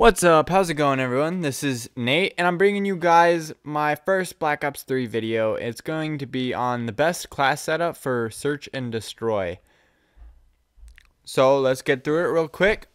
What's up? How's it going, everyone? This is Nate, and I'm bringing you guys my first Black Ops 3 video. It's going to be on the best class setup for Search and Destroy. So let's get through it real quick.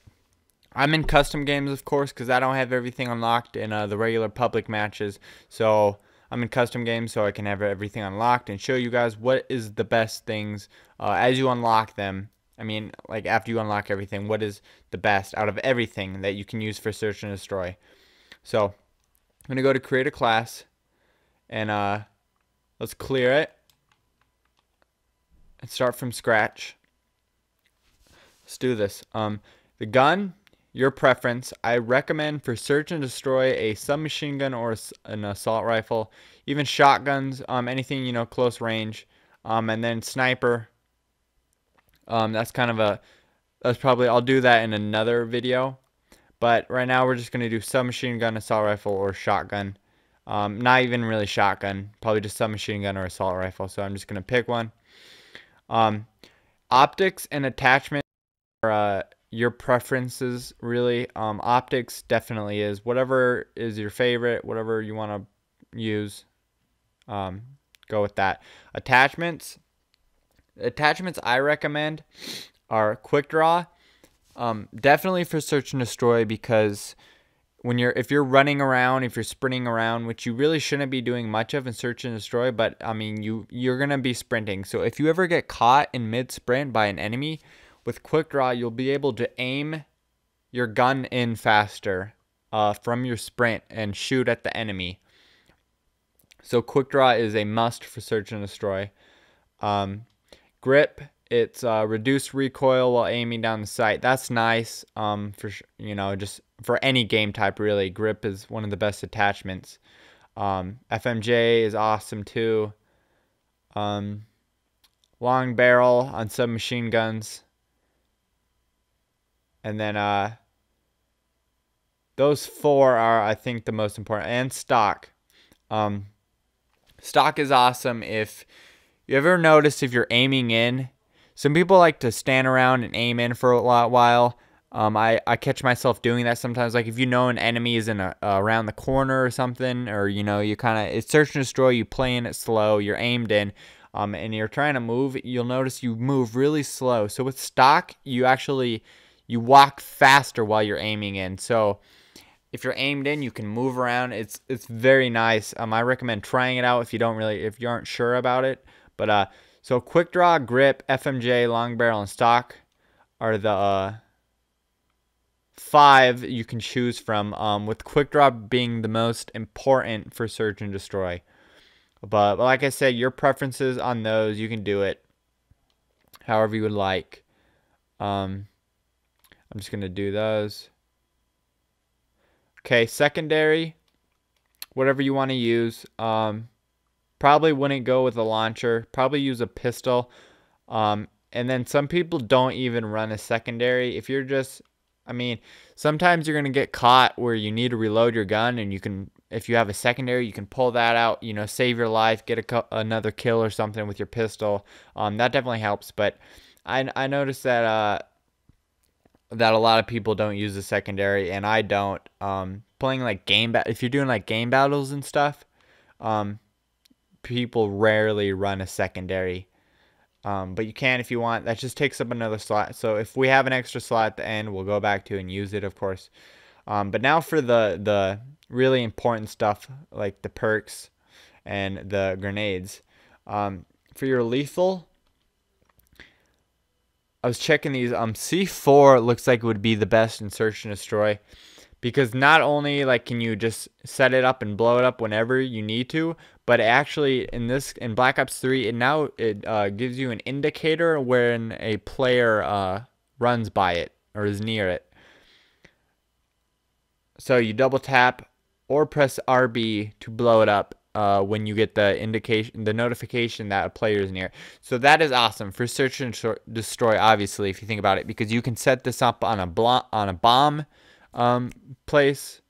I'm in custom games, of course, because I don't have everything unlocked in the regular public matches. So I'm in custom games so I can have everything unlocked and show you guys what is the best things as you unlock them. I mean, like after you unlock everything, what is the best out of everything that you can use for Search and Destroy. So I'm going to go to create a class and let's clear it and start from scratch. Let's do this. The gun, your preference. I recommend for Search and Destroy a submachine gun or an assault rifle, even shotguns, anything, you know, close range, and then sniper. That's probably, I'll do that in another video, but right now we're just going to do submachine gun, assault rifle, or shotgun. Not even really shotgun, probably just submachine gun or assault rifle. So I'm just going to pick one. Optics and attachment are your preferences, really. Optics definitely is whatever is your favorite, whatever you want to use, go with that. Attachments I recommend are quick draw, definitely for Search and Destroy, because if you're running around, if you're sprinting around, which you really shouldn't be doing much of in Search and Destroy, but I mean you're gonna be sprinting. So if you ever get caught in mid sprint by an enemy, with quick draw you'll be able to aim your gun in faster from your sprint and shoot at the enemy. So quick draw is a must for Search and Destroy. Grip, it's reduced recoil while aiming down the sight. That's nice, for, you know, just for any game type, really. Grip is one of the best attachments. FMJ is awesome too. Long barrel on submachine guns. And then those four are, I think, the most important. And stock. Stock is awesome if you ever notice, if you're aiming in, some people like to stand around and aim in for a while. I catch myself doing that sometimes. Like if you know an enemy is in around the corner or something, or you know, you kind of, it's Search and Destroy, you playing it slow, you're aimed in, and you're trying to move, you'll notice you move really slow. So with stock, you walk faster while you're aiming in. So if you're aimed in, you can move around. It's very nice. I recommend trying it out if you aren't sure about it. But so quick draw, grip, FMJ, long barrel, and stock are the 5 you can choose from, with quick draw being the most important for Search and Destroy. But like I said, your preferences on those, you can do it however you would like. I'm just going to do those. Okay, secondary, whatever you want to use. Probably wouldn't go with a launcher. Probably use a pistol. And then some people don't even run a secondary. If you're just, I mean, sometimes you're going to get caught where you need to reload your gun, and you can, if you have a secondary, you can pull that out, you know, save your life, get another kill or something with your pistol. That definitely helps. But I noticed that that a lot of people don't use a secondary, and I don't. Playing like if you're doing like game battles and stuff, people rarely run a secondary, but you can if you want. That just takes up another slot. So if we have an extra slot at the end, we'll go back to and use it, of course. But now for the really important stuff, like the perks and the grenades. For your lethal, I was checking these. C4 looks like it would be the best in Search and Destroy, because not only like can you just set it up and blow it up whenever you need to, but actually in Black Ops 3 it gives you an indicator when a player runs by it or is near it. So you double tap or press RB to blow it up when you get the notification that a player is near. So that is awesome for Search and Destroy, obviously, if you think about it, because you can set this up on a bomb place,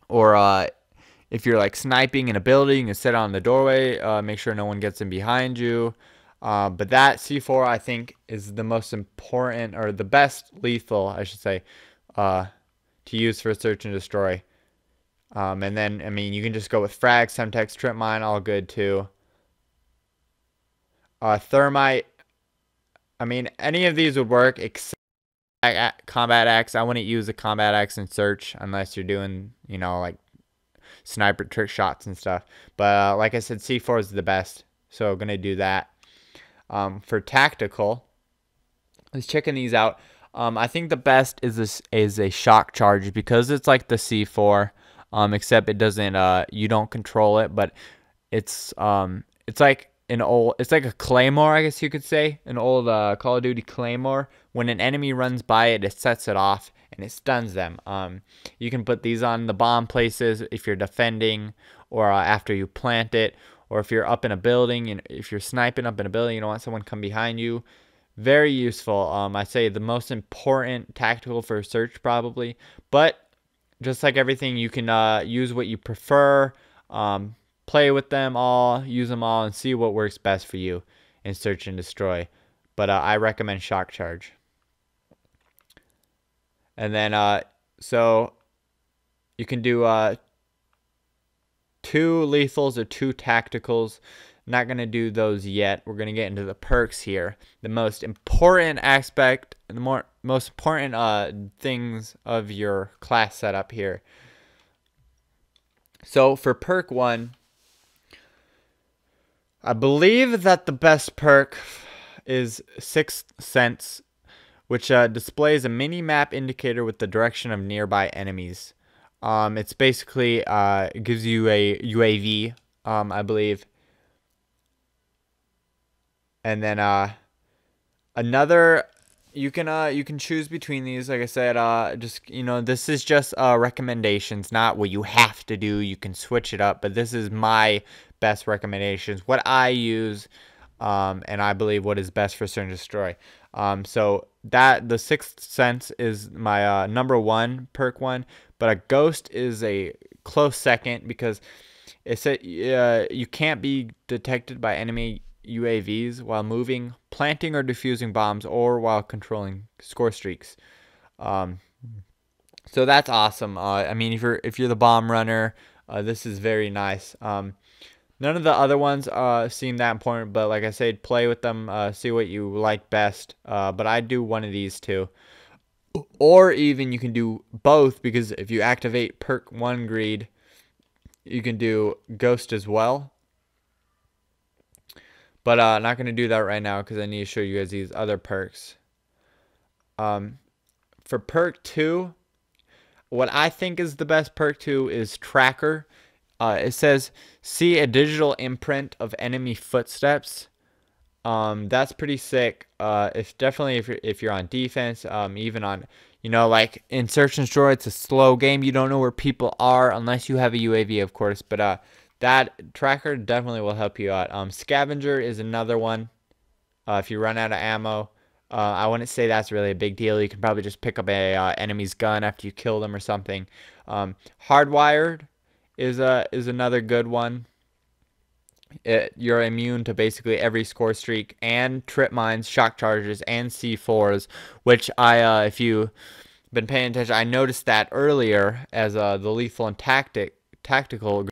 or if you're like sniping in a building, you can set it on the doorway, make sure no one gets in behind you. But that C4, I think, is the most important, or the best lethal, I should say, to use for search and destroy. And then, I mean, you can just go with frag, semtex, trip mine, all good too. Thermite, I mean, any of these would work except combat axe. I wouldn't use a combat axe in search unless you're doing, you know, like sniper trick shots and stuff. But like I said, C4 is the best, so gonna do that. For tactical, I was checking these out. I think the best is a shock charge because it's like the C4, except it doesn't. You don't control it, but it's like it's like a claymore, I guess you could say, an old Call of Duty claymore. When an enemy runs by it, it sets it off and it stuns them. You can put these on the bomb places if you're defending, or after you plant it, or if you're up in a building and if you're sniping up in a building, you don't want someone to come behind you. Very useful. I say the most important tactical for search probably, but just like everything, you can use what you prefer. Play with them all, use them all, and see what works best for you in search and destroy. But I recommend shock charge. And then so you can do 2 lethals or 2 tacticals. Not going to do those yet. We're going to get into the perks here. The most important aspect, the most important things of your class setup here. So for perk 1, I believe that the best perk is Sixth Sense, which displays a mini-map indicator with the direction of nearby enemies. It's basically, it gives you a UAV, I believe. And then another, you can choose between these. Like I said, just, you know, this is just recommendations, not what you have to do. You can switch it up, but this is my best recommendations, what I use, and I believe what is best for search and destroy. So that the Sixth Sense is my number 1 perk one, but a ghost is a close second because it said you can't be detected by enemy UAVs while moving, planting or defusing bombs, or while controlling score streaks. So that's awesome. I mean, if you're the bomb runner, this is very nice. None of the other ones seem that important, but like I said, play with them, see what you like best. But I do one of these too. Or even you can do both, because if you activate perk 1 greed, you can do ghost as well. But not going to do that right now because I need to show you guys these other perks. For perk 2, what I think is the best perk 2 is Tracker. It says, see a digital imprint of enemy footsteps. That's pretty sick. If you're on defense, even on, you know, like in search and destroy, it's a slow game. You don't know where people are unless you have a UAV, of course. But that Tracker definitely will help you out. Scavenger is another one. If you run out of ammo, I wouldn't say that's really a big deal. You can probably just pick up a enemy's gun after you kill them or something. Hardwired is another good one. You're immune to basically every score streak and trip mines, shock charges, and C4s, which if you've been paying attention, I noticed that earlier as the lethal and tactical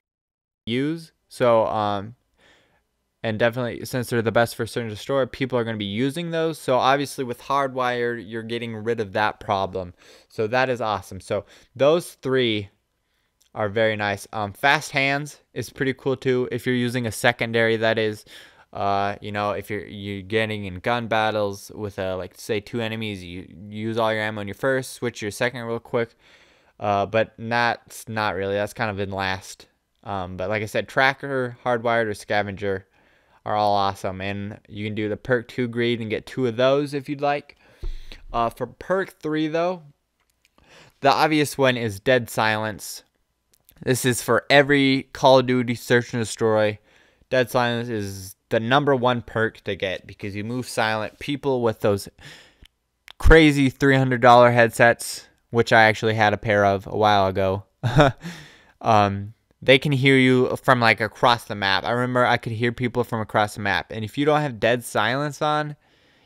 use. So and definitely, since they're the best for search and destroy, people are going to be using those. So obviously with hardwired, you're getting rid of that problem. So that is awesome. So those 3 are very nice. Fast hands is pretty cool too. If you're using a secondary, that is, you know, if you're getting in gun battles with like say 2 enemies, you use all your ammo on your first, switch your second real quick. But that's not really. That's kind of in last. But like I said, Tracker, Hardwired, or Scavenger are all awesome, and you can do the perk 2 greed and get 2 of those if you'd like. For perk 3 though, the obvious one is Dead Silence. This is for every Call of Duty search and destroy. Dead Silence is the number 1 perk to get because you move silent. People with those crazy $300 headsets, which I actually had a pair of a while ago, they can hear you from like across the map. I remember I could hear people from across the map. And if you don't have Dead Silence on,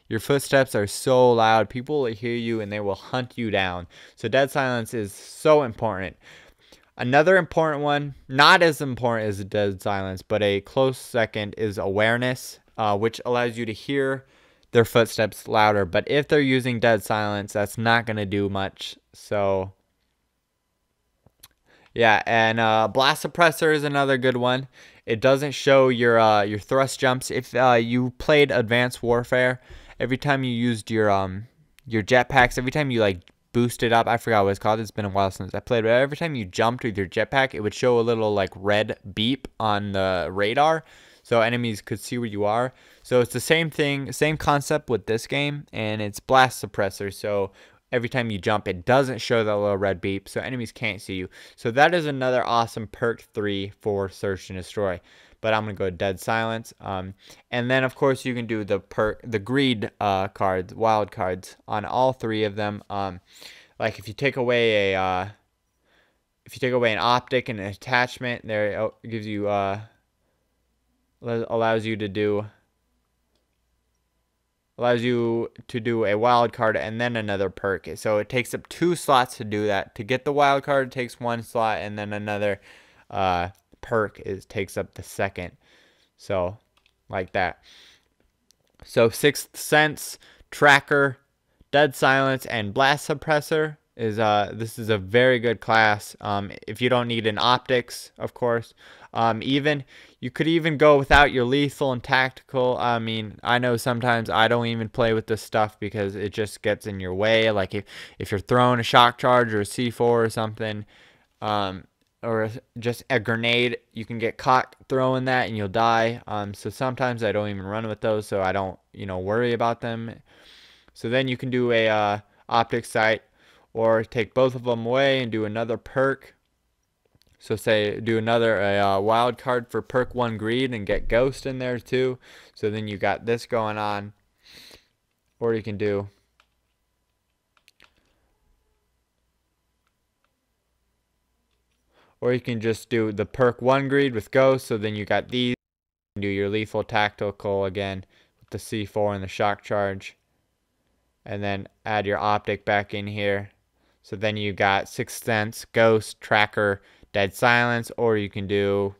Your footsteps are so loud. People will hear you and they will hunt you down. So dead silence is so important. Another important one, not as important as dead silence, but a close second, is awareness, which allows you to hear their footsteps louder. But if they're using dead silence, that's not going to do much. So yeah, and blast suppressor is another good one. It doesn't show your thrust jumps. If you played Advanced Warfare, every time you used your jetpacks, every time you like boosted up, I forgot what it's called. It's been a while since I played, but every time you jumped with your jetpack, it would show a little like red beep on the radar, so enemies could see where you are. So it's the same thing, same concept with this game, and it's blast suppressor. So every time you jump, it doesn't show that little red beep, so enemies can't see you. So that is another awesome perk 3 for Search and Destroy. But I'm gonna go dead silence. And then of course you can do the greed cards, wild cards on all 3 of them. Like if you take away an optic and an attachment, there it gives you allows you to do a wild card and then another perk. So it takes up 2 slots to do that. To get the wild card, it takes 1 slot, and then another perk takes up the second. So like that. So Sixth Sense, Tracker, Dead Silence, and Blast Suppressor is this is a very good class. If you don't need an optics, of course. You could even go without your lethal and tactical. I mean, I know sometimes I don't even play with this stuff because it just gets in your way. Like if you're throwing a shock charge or a C4 or something, or just a grenade, you can get caught throwing that and you'll die. So sometimes I don't even run with those, so I don't, worry about them. So then you can do a optic sight, or take both of them away and do another perk. So say do another wild card for perk 1 greed and get ghost in there too. So then you got this going on. Or you can do just do the perk 1 greed with ghost. So then you got these. You can do your lethal tactical again with the C4 and the shock charge. And then add your optic back in here. So then you got Sixth Sense, Ghost, Tracker, Dead Silence, or you can do,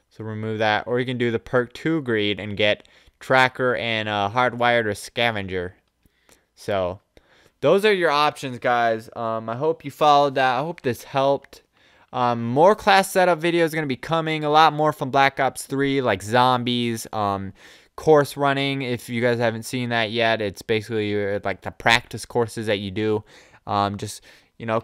so remove that, or you can do the perk 2 greed and get Tracker and Hardwired or Scavenger. So those are your options, guys. I hope you followed that. I hope this helped. More class setup videos are going to be coming. A lot more from Black Ops 3, like zombies, course running. If you guys haven't seen that yet, it's basically like the practice courses that you do. Just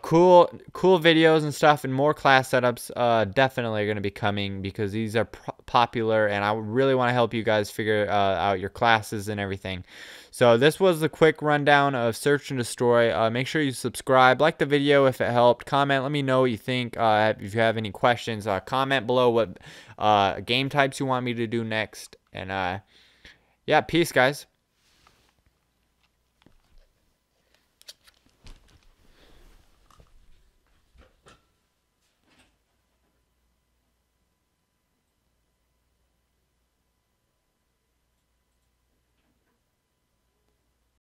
cool videos and stuff, and more class setups definitely are going to be coming because these are popular, and I really want to help you guys figure out your classes and everything. So this was the quick rundown of Search and Destroy. Make sure you subscribe, like the video if it helped, comment, let me know what you think. If you have any questions, comment below what game types you want me to do next. And yeah, peace, guys.